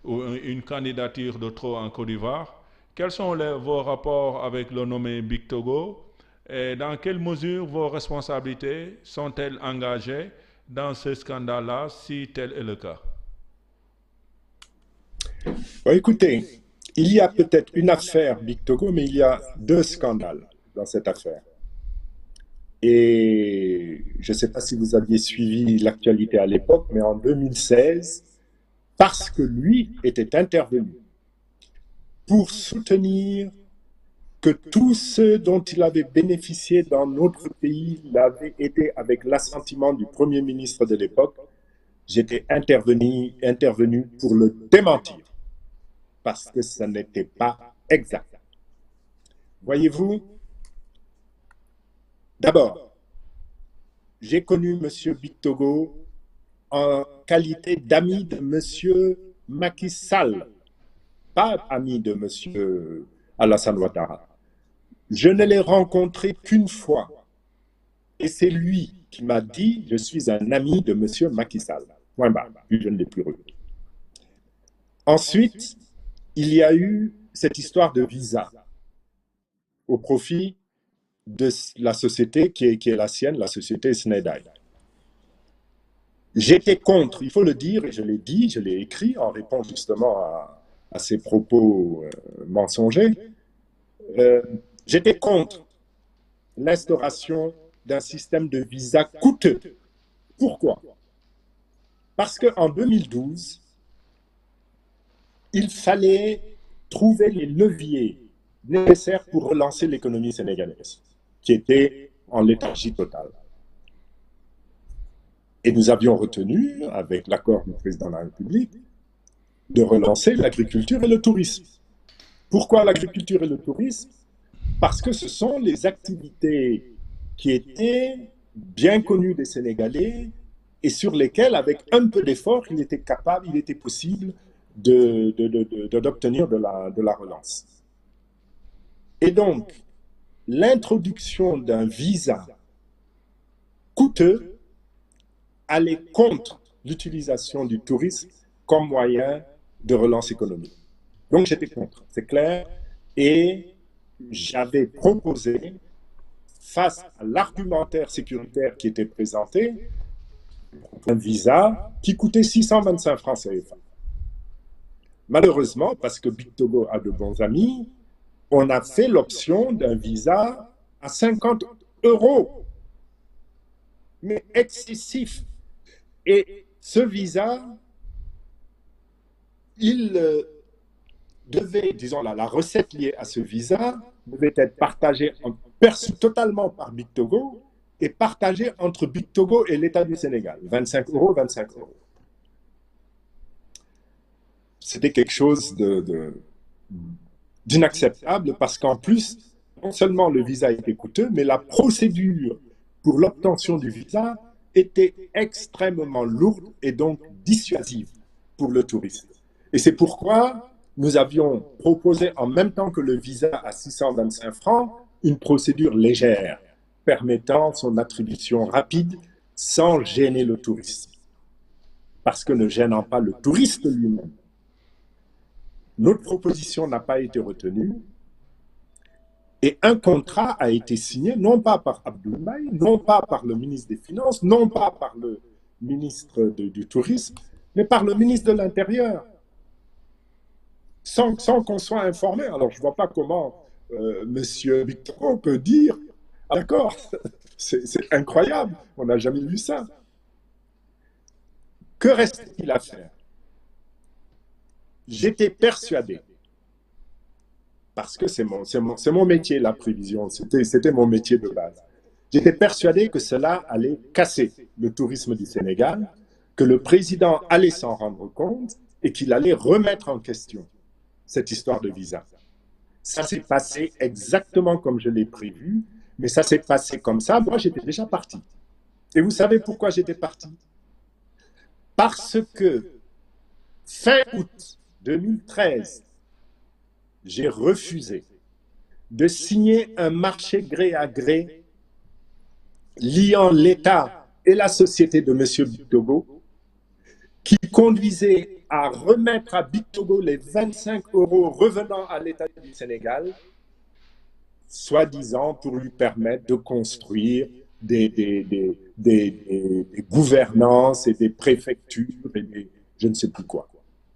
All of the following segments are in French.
ou une candidature de trop en Côte d'Ivoire. Quels sont vos rapports avec le nommé Big Togo et dans quelle mesure vos responsabilités sont-elles engagées dans ce scandale-là, si tel est le cas? Bon, écoutez, il y a peut-être une affaire Big Togo, mais il y a deux scandales dans cette affaire. Et je ne sais pas si vous aviez suivi l'actualité à l'époque, mais en 2016, parce que lui était intervenu pour soutenir que tous ceux dont il avait bénéficié dans notre pays l'avaient été avec l'assentiment du Premier ministre de l'époque, j'étais intervenu pour le démentir, parce que ça n'était pas exact. Voyez-vous, d'abord, j'ai connu M. Bictogo en qualité d'ami de M. Macky Sall, pas ami de M. Alassane Ouattara. Je ne l'ai rencontré qu'une fois, et c'est lui qui m'a dit « Je suis un ami de M. Macky Sall ». Point barre, puis je ne l'ai plus revu. Ensuite, il y a eu cette histoire de visa au profit de la société qui est la sienne, la société Snedaï. J'étais contre, il faut le dire, et je l'ai dit, je l'ai écrit en réponse justement à ces propos mensongers. J'étais contre l'instauration d'un système de visa coûteux. Pourquoi? Parce qu'en 2012, il fallait trouver les leviers nécessaires pour relancer l'économie sénégalaise, qui était en léthargie totale. Et nous avions retenu, avec l'accord du président de la République, de relancer l'agriculture et le tourisme. Pourquoi l'agriculture et le tourisme? Parce que ce sont les activités qui étaient bien connues des Sénégalais et sur lesquelles, avec un peu d'effort, il était possible d'obtenir de la relance. Et donc, l'introduction d'un visa coûteux allait contre l'utilisation du tourisme comme moyen de relance économique. Donc j'étais contre, c'est clair, et j'avais proposé, face à l'argumentaire sécuritaire qui était présenté, un visa qui coûtait 625 francs CFA. Malheureusement, parce que Big Togo a de bons amis, on a fait l'option d'un visa à 50 euros, mais excessif. Et ce visa, il devait, disons, la recette liée à ce visa devait être partagée, perçue totalement par Big Togo et partagée entre Big Togo et l'État du Sénégal. 25 euros, 25 euros. C'était quelque chose d'inacceptable parce qu'en plus, non seulement le visa était coûteux, mais la procédure pour l'obtention du visa était extrêmement lourde et donc dissuasive pour le touriste. Et c'est pourquoi nous avions proposé en même temps que le visa à 625 francs, une procédure légère permettant son attribution rapide sans gêner le touriste. Parce que ne gênant pas le touriste lui-même. Notre proposition n'a pas été retenue et un contrat a été signé non pas par Abdoulaye, non pas par le ministre des Finances, non pas par le ministre du Tourisme, mais par le ministre de l'Intérieur. Sans qu'on soit informé. Alors, je ne vois pas comment M. Victor peut dire ah, d'accord, c'est incroyable, on n'a jamais vu ça. Que reste-t-il à faire? J'étais persuadé, parce que c'est mon métier, la prévision, c'était mon métier de base. J'étais persuadé que cela allait casser le tourisme du Sénégal, que le président allait s'en rendre compte et qu'il allait remettre en question cette histoire de visa. Ça s'est passé exactement comme je l'ai prévu, mais ça s'est passé comme ça. Moi, j'étais déjà parti. Et vous savez pourquoi j'étais parti? Parce que fin août 2013, j'ai refusé de signer un marché gré à gré liant l'État et la société de M. Togo qui conduisait à remettre à Bictogo les 25 euros revenant à l'État du Sénégal, soi-disant pour lui permettre de construire des gouvernances et des préfectures et je ne sais plus quoi.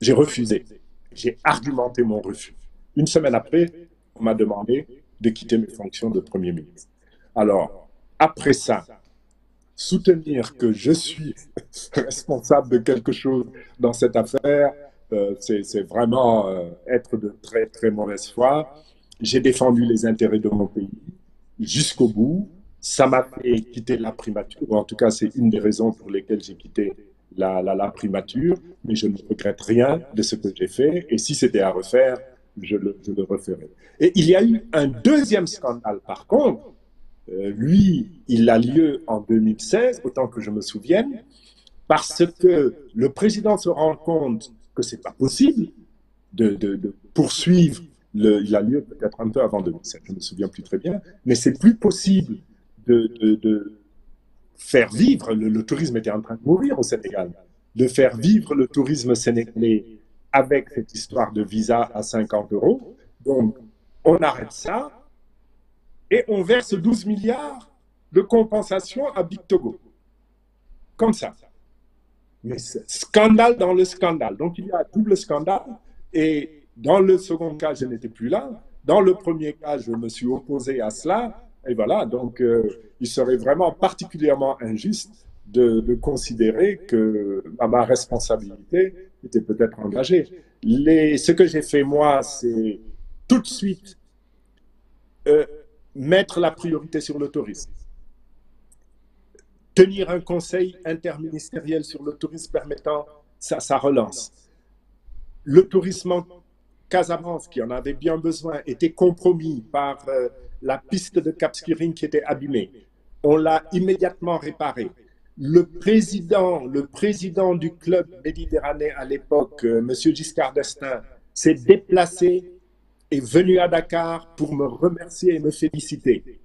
J'ai refusé. J'ai argumenté mon refus. Une semaine après, on m'a demandé de quitter mes fonctions de Premier ministre. Alors, après ça, soutenir que je suis responsable de quelque chose dans cette affaire, c'est vraiment être de très, très mauvaise foi. J'ai défendu les intérêts de mon pays jusqu'au bout. Ça m'a fait quitter la primature, ou en tout cas, c'est une des raisons pour lesquelles j'ai quitté la primature, mais je ne regrette rien de ce que j'ai fait, et si c'était à refaire, je le referais. Et il y a eu un deuxième scandale, par contre, lui, il a lieu en 2016, autant que je me souvienne, parce que le président se rend compte que ce n'est pas possible de poursuivre. Il a lieu peut-être un peu avant 2007, je ne me souviens plus très bien, mais c'est plus possible de faire vivre, le tourisme était en train de mourir au Sénégal, de faire vivre le tourisme sénégalais avec cette histoire de visa à 50 euros. Donc, on arrête ça et on verse 12 milliards de compensation à Bictogo. Comme ça. Mais c'est scandale dans le scandale. Donc, il y a un double scandale et dans le second cas, je n'étais plus là. Dans le premier cas, je me suis opposé à cela. Et voilà, donc il serait vraiment particulièrement injuste de considérer que ma responsabilité était peut-être engagée. Ce que j'ai fait, moi, c'est tout de suite mettre la priorité sur le tourisme. Tenir un conseil interministériel sur le tourisme permettant sa relance. Le tourisme en Casamance, qui en avait bien besoin, était compromis par la piste de Cap Skirring qui était abîmée. On l'a immédiatement réparé. Le président du club méditerranéen à l'époque, M. Giscard d'Estaing, s'est déplacé et venu à Dakar pour me remercier et me féliciter.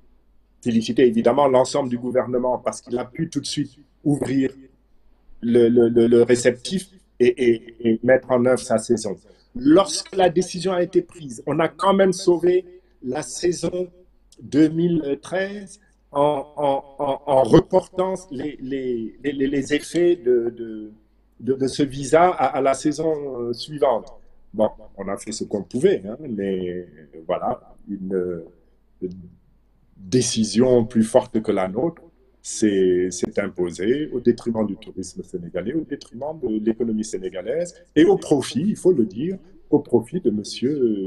Féliciter évidemment l'ensemble du gouvernement parce qu'il a pu tout de suite ouvrir le réceptif et mettre en œuvre sa saison. Lorsque la décision a été prise, on a quand même sauvé la saison 2013 en reportant les effets de ce visa à la saison suivante. Bon, on a fait ce qu'on pouvait, hein, mais voilà, une décision plus forte que la nôtre s'est imposée au détriment du tourisme sénégalais, au détriment de l'économie sénégalaise et au profit, il faut le dire, au profit de M.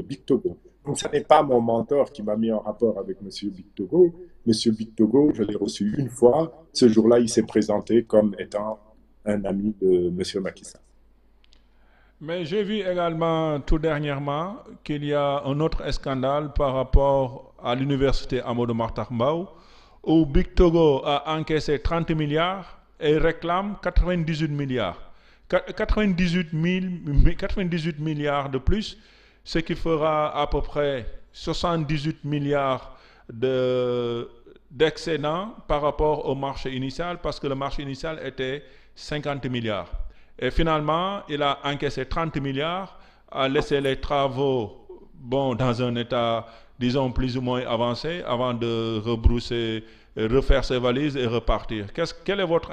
Bictogo. Donc, ce n'est pas mon mentor qui m'a mis en rapport avec M. Bictogo. M. Bictogo, je l'ai reçu une fois. Ce jour-là, il s'est présenté comme étant un ami de M. Macky Sall. Mais j'ai vu également tout dernièrement qu'il y a un autre scandale par rapport à l'université Amadou Mahtar Mbow où Bictogo a encaissé 30 milliards et réclame 98 milliards. 98 milliards de plus, ce qui fera à peu près 78 milliards d'excédent par rapport au marché initial, parce que le marché initial était 50 milliards. Et finalement, il a encaissé 30 milliards, a laissé les travaux dans un état, disons, plus ou moins avancé, avant de rebrousser, refaire ses valises et repartir. Quel est votre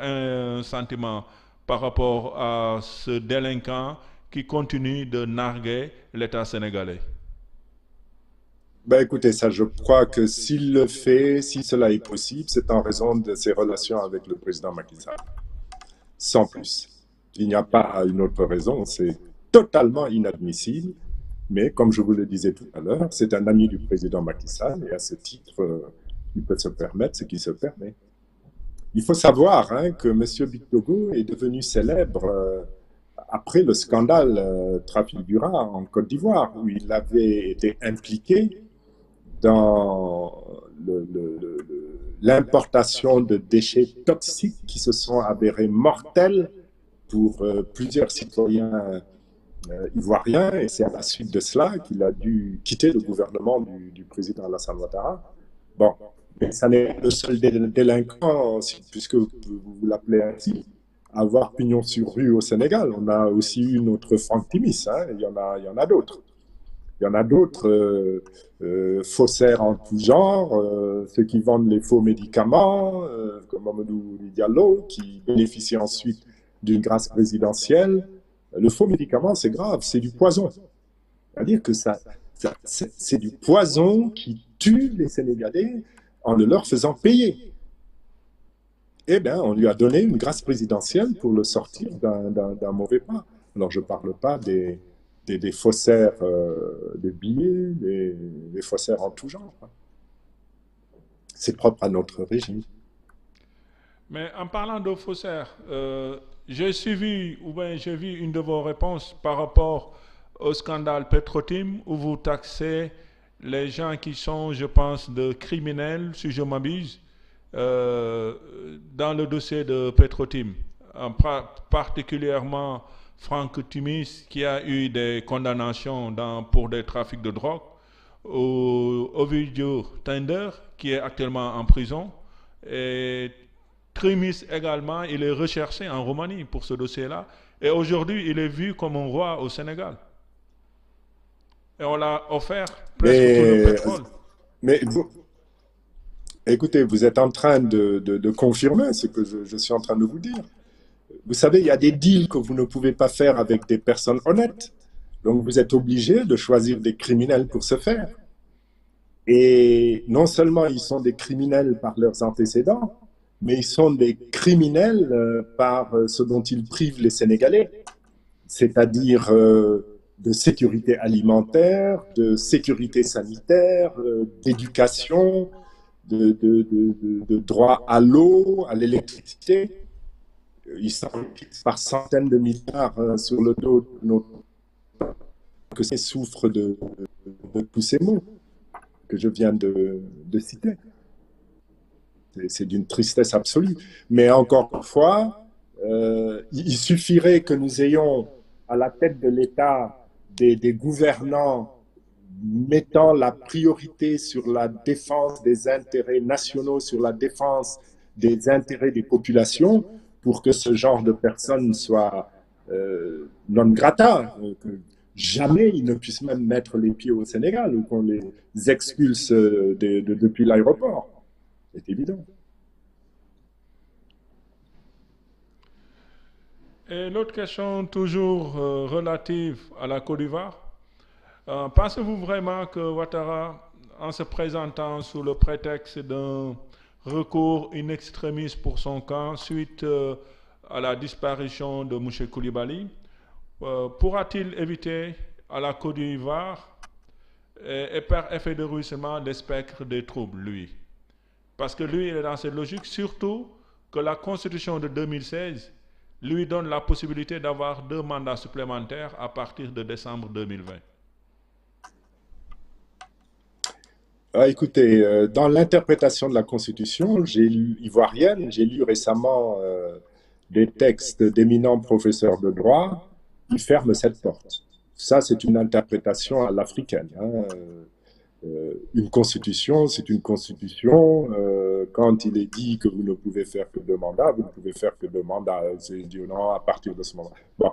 sentiment par rapport à ce délinquant qui continue de narguer l'État sénégalais? Ben écoutez, ça, je crois que s'il le fait, si cela est possible, c'est en raison de ses relations avec le président Macky Sall. Sans plus. Il n'y a pas une autre raison, c'est totalement inadmissible. Mais comme je vous le disais tout à l'heure, c'est un ami du président Macky Sall et à ce titre, il peut se permettre ce qu'il se permet. Il faut savoir que M. Bictogo est devenu célèbre après le scandale trafic du rat en Côte d'Ivoire, où il avait été impliqué dans l'importation de déchets toxiques qui se sont avérés mortels pour plusieurs citoyens ivoiriens, et c'est à la suite de cela qu'il a dû quitter le gouvernement du président Alassane Ouattara. Bon, mais ça n'est le seul délinquant, puisque vous l'appelez ainsi. avoir pignon sur rue au Sénégal. On a aussi eu notre Franck Timis, hein, il y en a d'autres. Il y en a d'autres faussaires en tout genre, ceux qui vendent les faux médicaments, comme Mamadou Diallo, qui bénéficie ensuite d'une grâce présidentielle. Le faux médicament, c'est grave, c'est du poison. C'est-à-dire que c'est du poison qui tue les Sénégalais en le leur faisant payer. Eh bien, on lui a donné une grâce présidentielle pour le sortir d'un mauvais pas. Alors, je ne parle pas des faussaires de billets, des faussaires en tout genre. C'est propre à notre régime. Mais en parlant de faussaires, j'ai suivi ou bien j'ai vu une de vos réponses par rapport au scandale Petrotim où vous taxez les gens qui sont, je pense, de criminels, si je m'abuse, euh, dans le dossier de Petrotim. Particulièrement Franck Timis qui a eu des condamnations pour des trafics de drogue, ou Ovidio Tender qui est actuellement en prison. Et Trimis également, il est recherché en Roumanie pour ce dossier-là. Et aujourd'hui, il est vu comme un roi au Sénégal. Et on l'a offert presque tout le Mais, pétrole. mais vous, écoutez, vous êtes en train de confirmer ce que je suis en train de vous dire. Vous savez, il y a des deals que vous ne pouvez pas faire avec des personnes honnêtes. Donc, vous êtes obligé de choisir des criminels pour ce faire. Et non seulement ils sont des criminels par leurs antécédents, mais ils sont des criminels par ce dont ils privent les Sénégalais, c'est-à-dire de sécurité alimentaire, de sécurité sanitaire, d'éducation, de droit à l'eau, à l'électricité. Ils sont par centaines de milliards sur le dos de nos que souffrent de tous ces maux que je viens de citer. C'est d'une tristesse absolue. Mais encore une fois, il suffirait que nous ayons à la tête de l'État des gouvernants mettant la priorité sur la défense des intérêts nationaux, sur la défense des intérêts des populations, pour que ce genre de personnes soient non grata, que jamais ils ne puissent même mettre les pieds au Sénégal ou qu'on les expulse depuis l'aéroport. C'est évident. Et l'autre question, toujours relative à la Côte d'Ivoire. Pensez-vous vraiment que Ouattara, en se présentant sous le prétexte d'un recours in extremis pour son camp suite à la disparition de M. Koulibaly, pourra-t-il éviter à la Côte d'Ivoire et par effet de ruissellement le spectre des troubles, lui? Parce que lui, il est dans cette logique, surtout que la Constitution de 2016 lui donne la possibilité d'avoir 2 mandats supplémentaires à partir de décembre 2020. Écoutez, dans l'interprétation de la Constitution ivoirienne, j'ai lu récemment des textes d'éminents professeurs de droit qui ferment cette porte. Ça, c'est une interprétation à l'africaine. Hein. Une constitution, c'est une constitution. Quand il est dit que vous ne pouvez faire que 2 mandats, vous ne pouvez faire que 2 mandats. C'est dit non à partir de ce moment. Bon.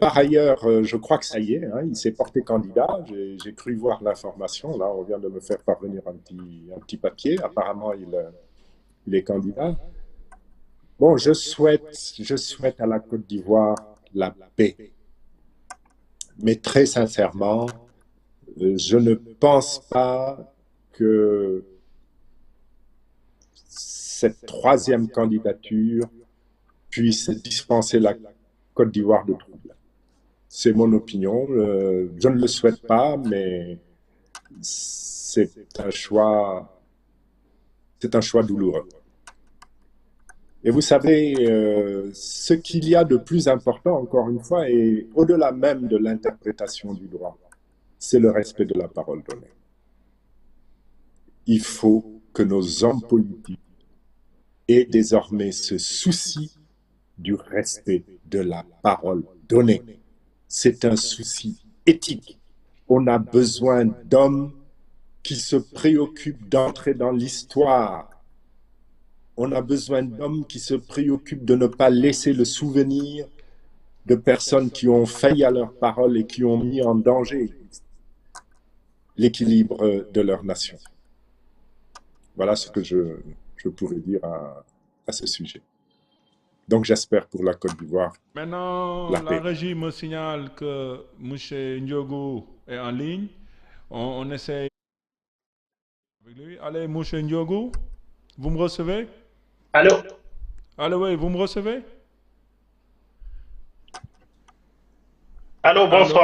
Par ailleurs, je crois que ça y est, hein, il s'est porté candidat. J'ai cru voir l'information. Là, on vient de me faire parvenir un petit papier. Apparemment, il est candidat. Bon, je souhaite à la Côte d'Ivoire la paix. Mais très sincèrement, je ne pense pas que cette troisième candidature puisse dispenser la Côte d'Ivoire de troubles. C'est mon opinion. Je ne le souhaite pas, mais c'est un choix douloureux. Et vous savez, ce qu'il y a de plus important, encore une fois, et au-delà même de l'interprétation du droit, c'est le respect de la parole donnée. Il faut que nos hommes politiques aient désormais ce souci du respect de la parole donnée. C'est un souci éthique. On a besoin d'hommes qui se préoccupent d'entrer dans l'histoire On a besoin d'hommes qui se préoccupent de ne pas laisser le souvenir de personnes qui ont failli à leurs paroles et qui ont mis en danger l'équilibre de leur nation. Voilà ce que je pourrais dire à ce sujet. Donc j'espère pour la Côte d'Ivoire Maintenant, la la paix. régie me signale que M. Ndiogo est en ligne. On essaie avec lui. Allez, M. Ndiogo, vous me recevez? Allô? Allô, oui, vous me recevez? Allô, Allô? bonsoir.